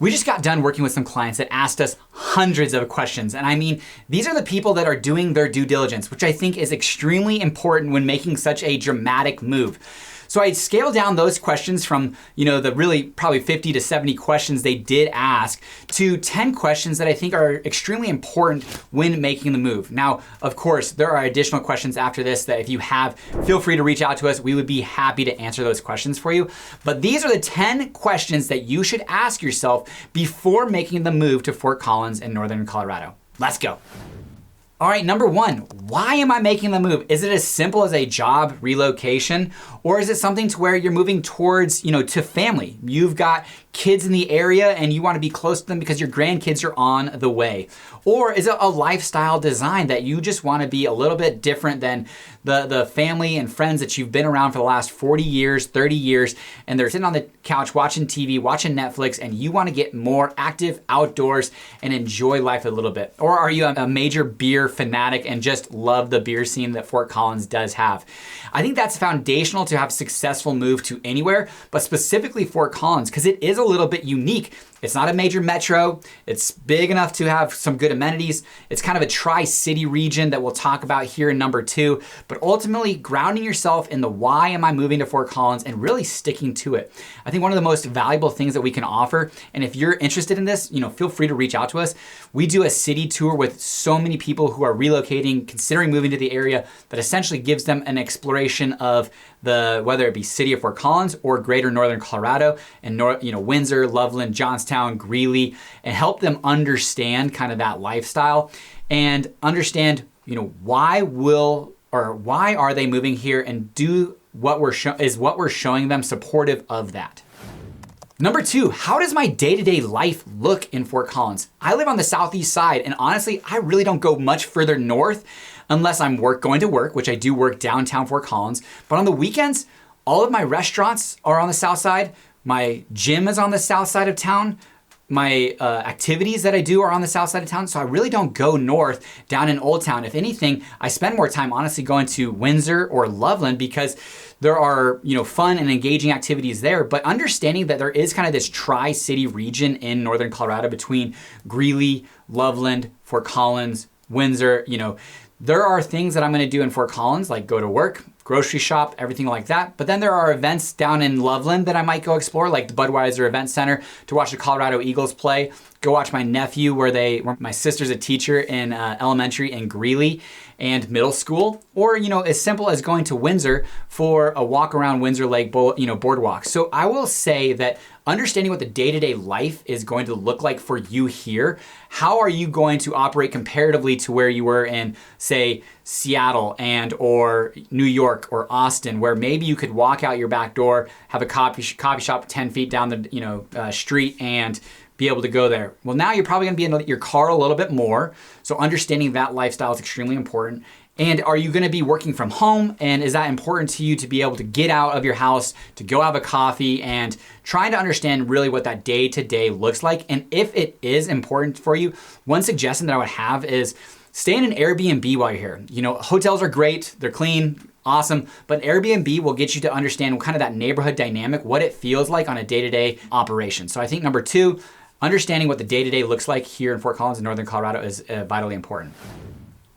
We just got done working with some clients that asked us hundreds of questions. And I mean, these are the people that are doing their due diligence, which I think is extremely important when making such a dramatic move. So I scaled down those questions from, the really probably 50 to 70 questions they did ask to 10 questions that I think are extremely important when making the move. Now, of course, there are additional questions after this that if you have, feel free to reach out to us. We would be happy to answer those questions for you. But these are the 10 questions that you should ask yourself before making the move to Fort Collins in Northern Colorado. Let's go. All right, number one, why am I making the move? Is it as simple as a job relocation? Or is it something to where you're moving towards, to family? You've got kids in the area and you want to be close to them because your grandkids are on the way. Or is it a lifestyle design that you just want to be a little bit different than the family and friends that you've been around for the last 40 years, 30 years, and they're sitting on the couch watching TV, watching Netflix, and you want to get more active outdoors and enjoy life a little bit? Or are you a major beer fanatic and just love the beer scene that Fort Collins does have? I think that's foundational to have a successful move to anywhere, but specifically Fort Collins, because it is a little bit unique. It's not a major metro. It's big enough to have some good amenities. It's kind of a tri-city region that we'll talk about here in number two, but ultimately grounding yourself in the why am I moving to Fort Collins and really sticking to it. I think one of the most valuable things that we can offer, and if you're interested in this, feel free to reach out to us. We do a city tour with so many people who are relocating, considering moving to the area, that essentially gives them an exploration of whether it be city of Fort Collins or greater Northern Colorado and Windsor, Loveland, Johnstown, Greeley, and help them understand kind of that lifestyle and understand, why are they moving here, and what we're showing them supportive of that. Number two, how does my day-to-day life look in Fort Collins? I live on the southeast side, and honestly, I really don't go much further north unless I'm going to work, which I do work downtown Fort Collins. But on the weekends, all of my restaurants are on the south side. My gym is on the south side of town. My activities that I do are on the south side of town, so I really don't go north down in Old Town. If anything, I spend more time honestly going to Windsor or Loveland because there are fun and engaging activities there, but understanding that there is kind of this tri-city region in Northern Colorado between Greeley, Loveland, Fort Collins, Windsor, there are things that I'm gonna do in Fort Collins, like go to work, grocery shop, everything like that. But then there are events down in Loveland that I might go explore, like the Budweiser Event Center to watch the Colorado Eagles play, go watch my nephew where my sister's a teacher in elementary in Greeley and middle school, or as simple as going to Windsor for a walk around Windsor Lake boardwalk. So I will say that understanding what the day-to-day life is going to look like for you here, how are you going to operate comparatively to where you were in, say, Seattle or New York or Austin, where maybe you could walk out your back door, have a coffee shop 10 feet down the street and be able to go there. Well, now you're probably gonna be in your car a little bit more. So understanding that lifestyle is extremely important. And are you gonna be working from home? And is that important to you to be able to get out of your house, to go have a coffee, and trying to understand really what that day-to-day looks like? And if it is important for you, one suggestion that I would have is stay in an Airbnb while you're here. Hotels are great, they're clean, awesome, but Airbnb will get you to understand kind of that neighborhood dynamic, what it feels like on a day-to-day operation. So I think number two, understanding what the day-to-day looks like here in Fort Collins in Northern Colorado is vitally important.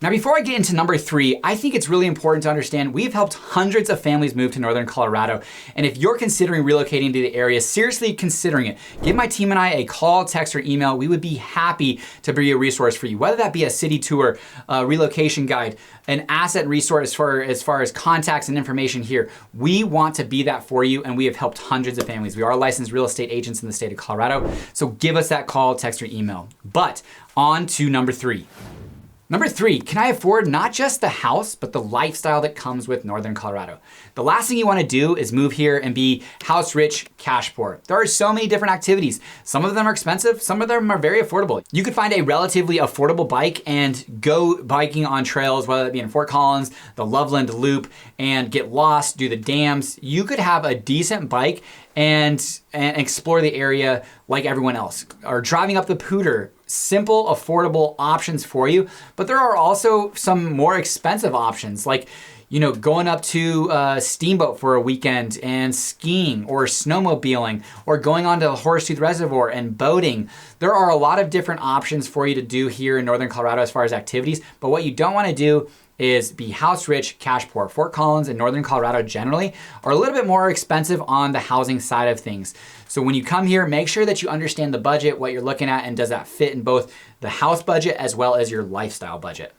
Now, before I get into number three, I think it's really important to understand we've helped hundreds of families move to Northern Colorado. And if you're considering relocating to the area, seriously considering it, give my team and I a call, text, or email. We would be happy to be a resource for you, whether that be a city tour, a relocation guide, an asset resource as far as contacts and information here. We want to be that for you, and we have helped hundreds of families. We are licensed real estate agents in the state of Colorado, so give us that call, text, or email. But on to number three. Number three, can I afford not just the house, but the lifestyle that comes with Northern Colorado? The last thing you want to do is move here and be house rich, cash poor. There are so many different activities. Some of them are expensive, some of them are very affordable. You could find a relatively affordable bike and go biking on trails, whether it be in Fort Collins, the Loveland Loop, and get lost, do the dams. You could have a decent bike and explore the area like everyone else, or driving up the Pooter. Simple, affordable options for you, but there are also some more expensive options. Like, going up to Steamboat for a weekend and skiing or snowmobiling or going onto the Horsetooth Reservoir and boating. There are a lot of different options for you to do here in Northern Colorado as far as activities, but what you don't want to do is be house rich, cash poor. Fort Collins and Northern Colorado generally are a little bit more expensive on the housing side of things. So when you come here, make sure that you understand the budget, what you're looking at, and does that fit in both the house budget as well as your lifestyle budget.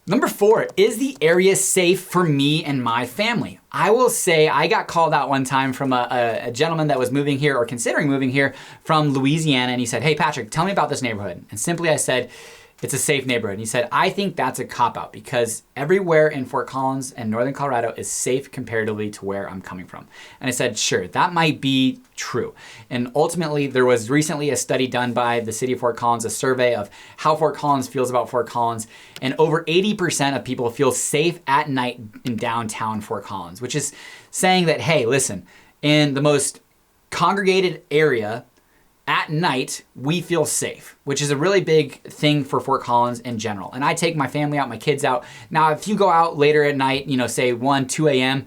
Number 4, is the area safe for me and my family? I will say I got called out one time from a gentleman that was moving here or considering moving here from Louisiana, and he said, "Hey Patrick, tell me about this neighborhood." And simply I said, "It's a safe neighborhood." And he said, "I think that's a cop-out because everywhere in Fort Collins and Northern Colorado is safe comparatively to where I'm coming from." And I said, sure, that might be true. And ultimately, there was recently a study done by the city of Fort Collins, a survey of how Fort Collins feels about Fort Collins. And over 80% of people feel safe at night in downtown Fort Collins, which is saying that, hey, listen, in the most congregated area, at night, we feel safe, which is a really big thing for Fort Collins in general. And I take my family out, my kids out. Now, if you go out later at night, say 1, 2 a.m.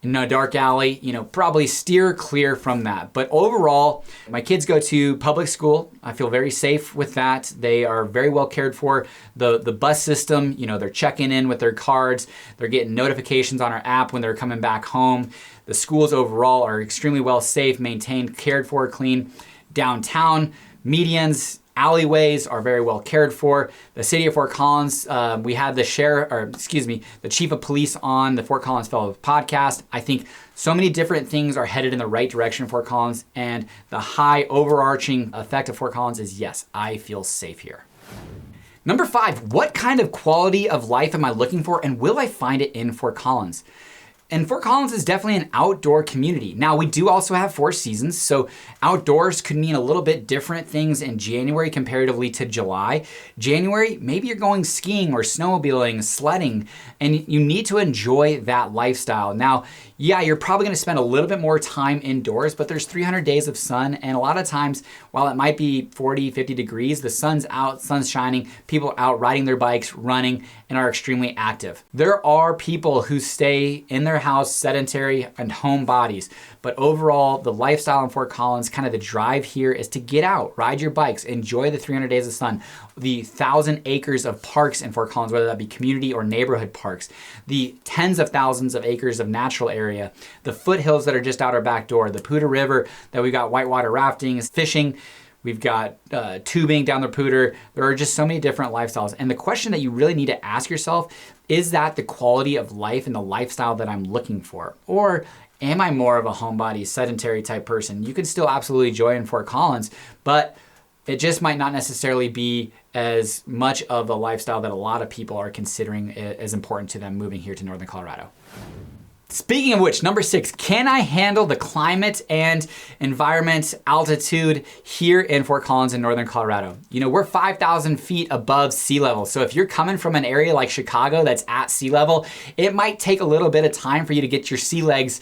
in a dark alley, probably steer clear from that. But overall, my kids go to public school. I feel very safe with that. They are very well cared for. The bus system, they're checking in with their cards. They're getting notifications on our app when they're coming back home. The schools overall are extremely well safe, maintained, cared for, clean. Downtown, medians, alleyways are very well cared for. The city of Fort Collins, we had the chief of police on the Fort Collins Fellows podcast. I think so many different things are headed in the right direction in Fort Collins, and the high overarching effect of Fort Collins is, yes, I feel safe here. Number 5, what kind of quality of life am I looking for, and will I find it in Fort Collins? And Fort Collins is definitely an outdoor community. Now, we do also have 4 seasons, so outdoors could mean a little bit different things in January comparatively to July. January, maybe you're going skiing or snowmobiling, sledding, and you need to enjoy that lifestyle. Now, yeah, you're probably gonna spend a little bit more time indoors, but there's 300 days of sun, and a lot of times, while it might be 40, 50 degrees, the sun's out, sun's shining, people are out riding their bikes, running, and are extremely active. There are people who stay in their house, sedentary and homebodies, but overall, the lifestyle in Fort Collins, kind of the drive here is to get out, ride your bikes, enjoy the 300 days of sun, the 1,000 acres of parks in Fort Collins, whether that be community or neighborhood parks, the tens of thousands of acres of natural area, the foothills that are just out our back door, the Poudre River that we got whitewater rafting, fishing, we've got tubing down the Poudre. There are just so many different lifestyles. And the question that you really need to ask yourself, is that the quality of life and the lifestyle that I'm looking for? Or am I more of a homebody, sedentary type person? You can still absolutely enjoy in Fort Collins, but it just might not necessarily be as much of a lifestyle that a lot of people are considering as important to them moving here to Northern Colorado. Speaking of which, number 6, can I handle the climate and environment, altitude here in Fort Collins in Northern Colorado? We're 5,000 feet above sea level. So if you're coming from an area like Chicago that's at sea level, it might take a little bit of time for you to get your sea legs,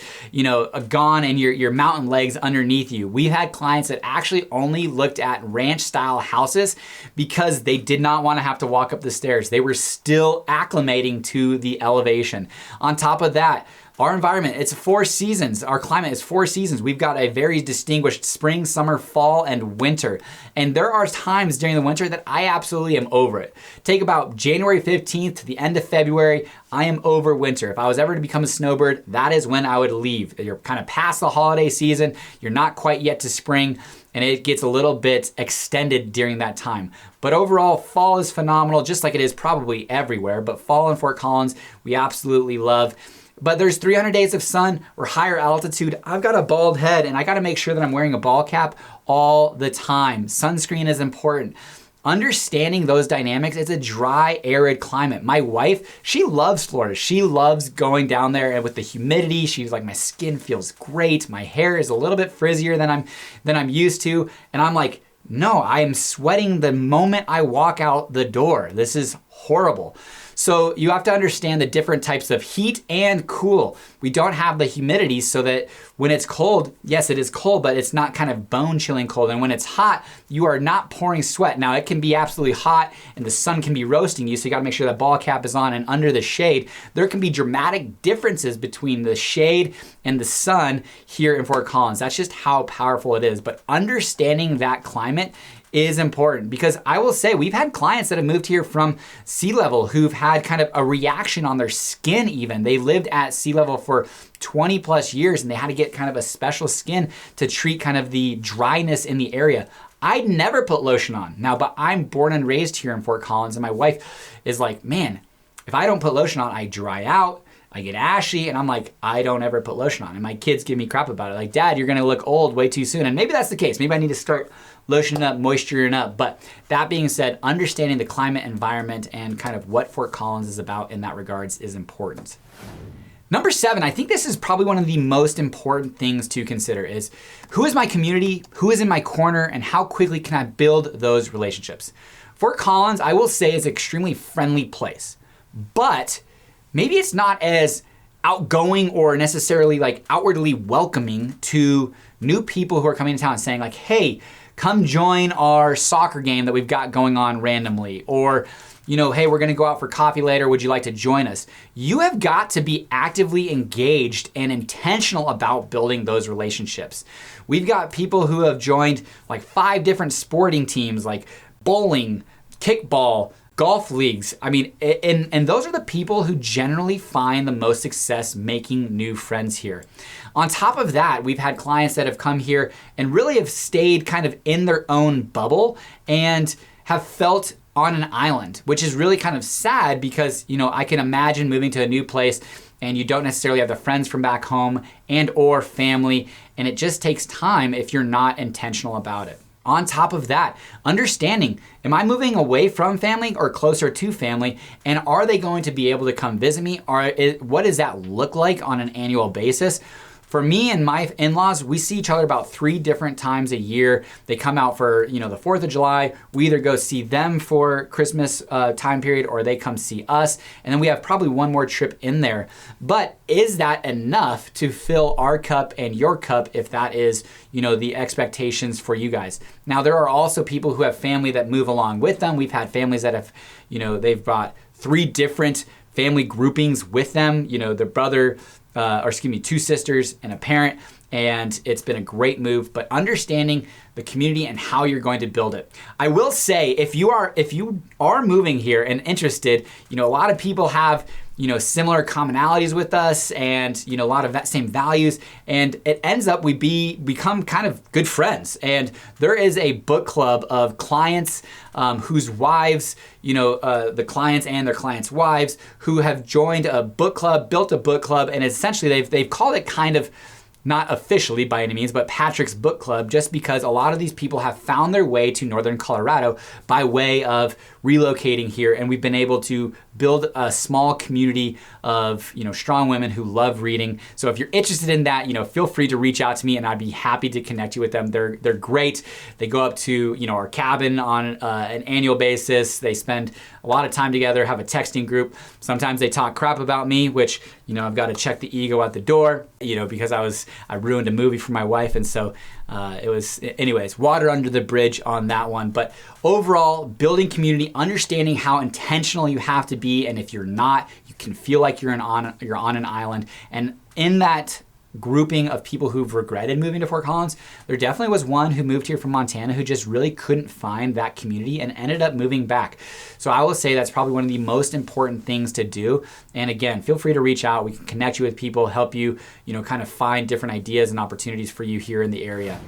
gone and your mountain legs underneath you. We've had clients that actually only looked at ranch style houses because they did not want to have to walk up the stairs. They were still acclimating to the elevation. On top of that, our environment, it's 4 seasons. Our climate is 4 seasons. We've got a very distinguished spring, summer, fall, and winter. And there are times during the winter that I absolutely am over it. Take about January 15th to the end of February, I am over winter. If I was ever to become a snowbird, that is when I would leave. You're kind of past the holiday season. You're not quite yet to spring, and it gets a little bit extended during that time. But overall, fall is phenomenal, just like it is probably everywhere. But fall in Fort Collins, we absolutely love. But there's 300 days of sun or higher altitude. I've got a bald head and I gotta make sure that I'm wearing a ball cap all the time. Sunscreen is important. Understanding those dynamics, it's a dry, arid climate. My wife, she loves Florida. She loves going down there and with the humidity. She's like, my skin feels great. My hair is a little bit frizzier than I'm used to. And I'm like, no, I am sweating the moment I walk out the door. This is horrible. So you have to understand the different types of heat and cool. We don't have the humidity so that when it's cold, yes, it is cold, but it's not kind of bone chilling cold. And when it's hot, you are not pouring sweat. Now it can be absolutely hot and the sun can be roasting you, so you gotta make sure that ball cap is on, and under the shade, there can be dramatic differences between the shade and the sun here in Fort Collins. That's just how powerful it is. But understanding that climate is important, because I will say we've had clients that have moved here from sea level who've had kind of a reaction on their skin even. They lived at sea level for 20 plus years and they had to get kind of a special skin to treat kind of the dryness in the area. I'd never put lotion on now, but I'm born and raised here in Fort Collins, and my wife is like, man, if I don't put lotion on, I dry out, I get ashy, and I'm like, I don't ever put lotion on. And my kids give me crap about it. Like, Dad, you're gonna look old way too soon. And maybe that's the case. Maybe I need to start lotioning up, moisturing up. But that being said, understanding the climate environment and kind of what Fort Collins is about in that regards is important. Number 7, I think this is probably one of the most important things to consider is who is my community, who is in my corner, and how quickly can I build those relationships. Fort Collins, I will say, is an extremely friendly place, but maybe it's not as outgoing or necessarily like outwardly welcoming to new people who are coming to town and saying like, hey, come join our soccer game that we've got going on randomly, or, you know, hey, we're gonna go out for coffee later, would you like to join us? You have got to be actively engaged and intentional about building those relationships. We've got people who have joined like 5 different sporting teams, like bowling, kickball, golf leagues. I mean, and those are the people who generally find the most success making new friends here. On top of that, we've had clients that have come here and really have stayed kind of in their own bubble and have felt on an island, which is really kind of sad because, you know, I can imagine moving to a new place and you don't necessarily have the friends from back home and or family, and it just takes time if you're not intentional about it. On top of that, understanding, am I moving away from family or closer to family? And are they going to be able to come visit me? Or what does that look like on an annual basis? For me and my in-laws, we see each other about 3 different times a year. They come out for, you know, the 4th of July. We either go see them for Christmas time period, or they come see us. And then we have probably one more trip in there. But is that enough to fill our cup and your cup if that is, you know, the expectations for you guys? Now, there are also people who have family that move along with them. We've had families that have, you know, they've brought 3 different family groupings with them, you know, their brother, 2 sisters and a parent, and it's been a great move. But understanding the community and how you're going to build it. I will say, if you are moving here and interested, you know, a lot of people have, you know, similar commonalities with us and, you know, a lot of that same values, and it ends up we become kind of good friends. And there is a book club of clients whose wives, you know, the clients and their clients' wives who have joined a book club, built a book club, and essentially they've called it kind of, not officially by any means, but Patrick's Book Club, just because a lot of these people have found their way to Northern Colorado by way of relocating here, and we've been able to build a small community of, you know, strong women who love reading. So if you're interested in that, you know, feel free to reach out to me and I'd be happy to connect you with them. They're great. They go up to, you know, our cabin on an annual basis. They spend a lot of time together, have a texting group. Sometimes they talk crap about me, which, you know, I've got to check the ego at the door, you know, because I ruined a movie for my wife, and so it was, anyways, water under the bridge on that one. But overall, building community, understanding how intentional you have to be, and if you're not, you can feel like you're on an island. And in that grouping of people who've regretted moving to Fort Collins, there definitely was one who moved here from Montana who just really couldn't find that community and ended up moving back. So I will say that's probably one of the most important things to do. And again, feel free to reach out. We can connect you with people, help you, you know, kind of find different ideas and opportunities for you here in the area.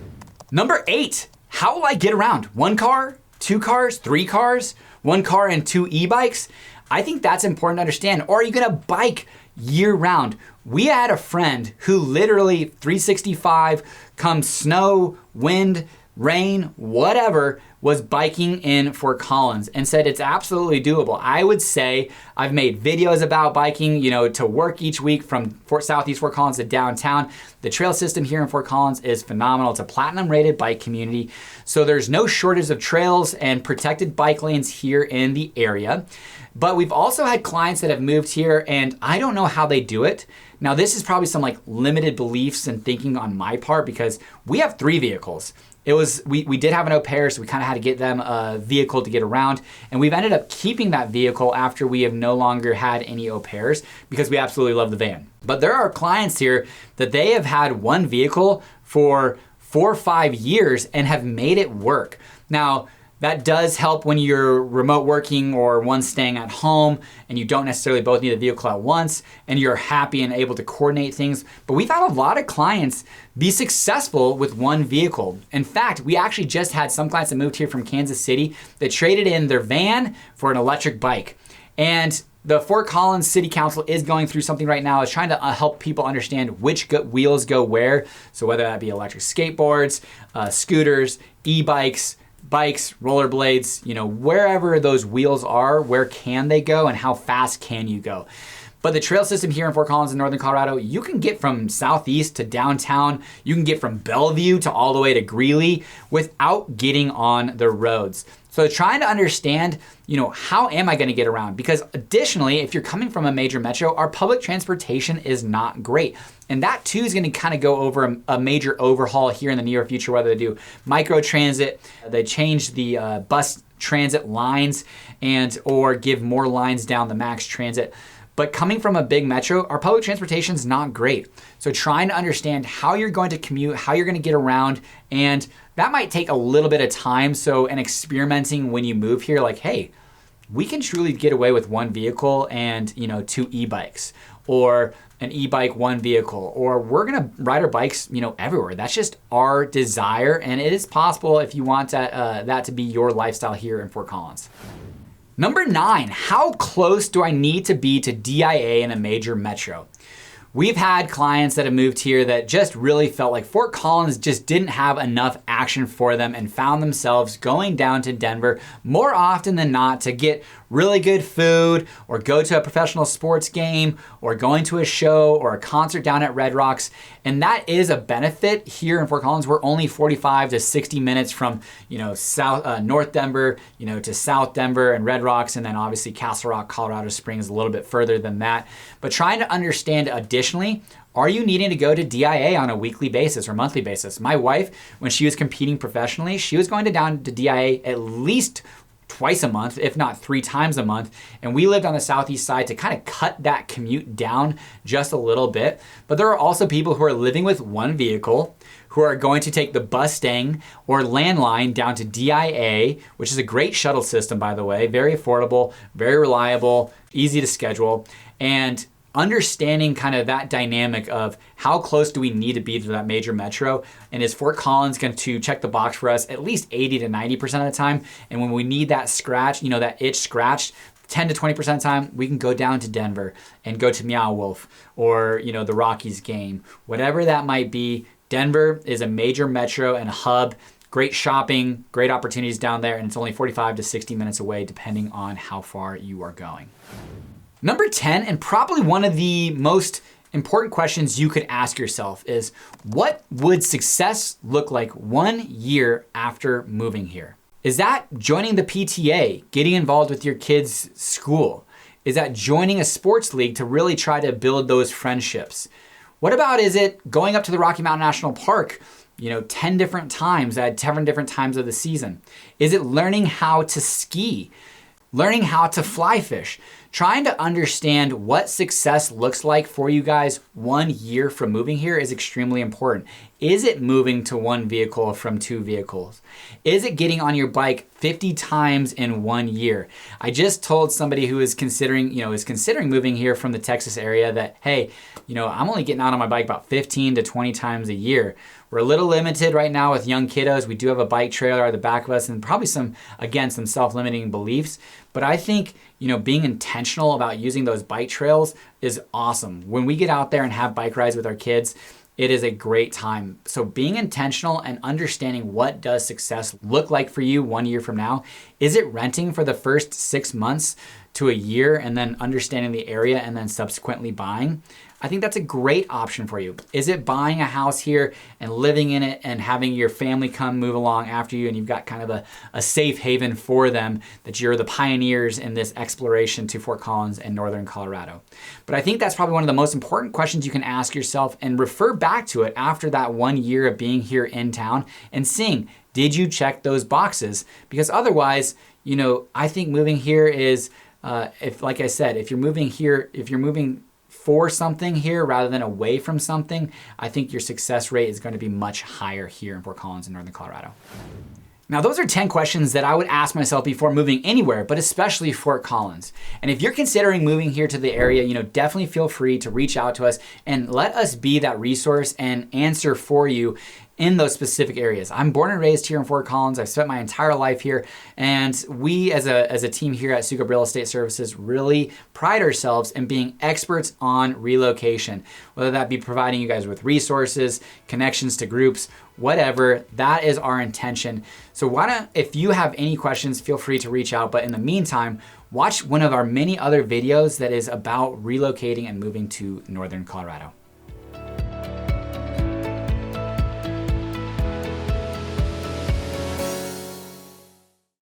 Number 8, how will I get around? 1 car, 2 cars, 3 cars, 1 car and 2 e-bikes? I think that's important to understand. Or are you gonna bike year round? We had a friend who literally 365 come snow, wind, rain, whatever, was biking in Fort Collins and said it's absolutely doable. I would say I've made videos about biking, to work each week from Southeast Fort Collins to downtown. The trail system here in Fort Collins is phenomenal. It's a platinum rated bike community. So there's no shortage of trails and protected bike lanes here in the area. But we've also had clients that have moved here and I don't know how they do it. Now this is probably some limited beliefs and thinking on my part because we have 3 vehicles. We did have an au pair, so we kind of had to get them a vehicle to get around. And we've ended up keeping that vehicle after we have no longer had any au pairs because we absolutely love the van. But there are clients here that they have had one vehicle for 4 or 5 years and have made it work. Now, that does help when you're remote working or one staying at home and you don't necessarily both need a vehicle at once and you're happy and able to coordinate things. But we've had a lot of clients be successful with one vehicle. In fact, we actually just had some clients that moved here from Kansas City that traded in their van for an electric bike. And the Fort Collins City Council is going through something right now. It's trying to help people understand which wheels go where. So whether that be electric skateboards, scooters, e-bikes, bikes, rollerblades, wherever those wheels are, where can they go and how fast can you go? But the trail system here in Fort Collins in Northern Colorado, you can get from Southeast to downtown, you can get from Bellevue to all the way to Greeley without getting on the roads. So trying to understand, how am I going to get around? Because additionally, if you're coming from a major metro, our public transportation is not great. And that too is going to kind of go over a major overhaul here in the near future, whether they do micro transit, they change the bus transit lines or give more lines down the max transit. But coming from a big metro, our public transportation is not great. So trying to understand how you're going to commute, how you're going to get around, and that might take a little bit of time. So, and experimenting when you move here, hey, we can truly get away with one vehicle and, 2 e-bikes, or an e-bike, 1 vehicle, or we're going to ride our bikes, everywhere. That's just our desire. And it is possible if you want that to be your lifestyle here in Fort Collins. Number 9, how close do I need to be to DIA in a major metro? We've had clients that have moved here that just really felt like Fort Collins just didn't have enough action for them and found themselves going down to Denver more often than not to get really good food or go to a professional sports game or going to a show or a concert down at Red Rocks. And that is a benefit here in Fort Collins. We're only 45 to 60 minutes from, North Denver, to South Denver and Red Rocks, and then obviously Castle Rock, Colorado Springs, a little bit further than that. But trying to understand additionally, are you needing to go to DIA on a weekly basis or monthly basis? My wife, when she was competing professionally, she was going down to DIA at least twice a month, if not 3 times a month. And we lived on the southeast side to kind of cut that commute down just a little bit. But there are also people who are living with one vehicle who are going to take the Mustang or landline down to DIA, which is a great shuttle system, by the way, very affordable, very reliable, easy to schedule. And understanding kind of that dynamic of how close do we need to be to that major metro, and is Fort Collins going to check the box for us at least 80 to 90% of the time, and when we need that scratch, that itch scratched 10 to 20% of the time, we can go down to Denver and go to Meow Wolf or the Rockies game, whatever that might be. Denver is a major metro and a hub. Great shopping, great opportunities down there, and it's only 45 to 60 minutes away depending on how far you are going. Number 10, and probably one of the most important questions you could ask yourself, is what would success look like 1 year after moving here? Is that joining the PTA, getting involved with your kids' school? Is that joining a sports league to really try to build those friendships? What about is it going up to the Rocky Mountain National Park 10 different times at 10 different times of the season? Is it learning how to ski? Learning how to fly fish? Trying to understand what success looks like for you guys 1 year from moving here is extremely important. Is it moving to 1 vehicle from 2 vehicles? Is it getting on your bike 50 times in 1 year? I just told somebody who is considering moving here from the Texas area that, hey, I'm only getting out on my bike about 15 to 20 times a year. We're a little limited right now with young kiddos. We do have a bike trailer at the back of us and probably some self-limiting beliefs. But I think, being intentional about using those bike trails is awesome. When we get out there and have bike rides with our kids, it is a great time. So being intentional and understanding what does success look like for you 1 year from now. Is it renting for the first 6 months to a year and then understanding the area and then subsequently buying? I think that's a great option for you. Is it buying a house here and living in it and having your family come move along after you and you've got kind of a safe haven for them, that you're the pioneers in this exploration to Fort Collins and Northern Colorado? But I think that's probably one of the most important questions you can ask yourself, and refer back to it after that 1 year of being here in town and seeing, did you check those boxes? Because otherwise, I think moving here is, like I said, if you're moving for something here rather than away from something, I think your success rate is going to be much higher here in Fort Collins and Northern Colorado. Now, those are 10 questions that I would ask myself before moving anywhere, but especially Fort Collins. And if you're considering moving here to the area, definitely feel free to reach out to us and let us be that resource and answer for you in those specific areas. I'm born and raised here in Fort Collins. I've spent my entire life here, and we as a team here at Sukup Real Estate Services really pride ourselves in being experts on relocation, whether that be providing you guys with resources, connections to groups, whatever. That is our intention. So if you have any questions, feel free to reach out. But in the meantime, watch one of our many other videos that is about relocating and moving to Northern Colorado.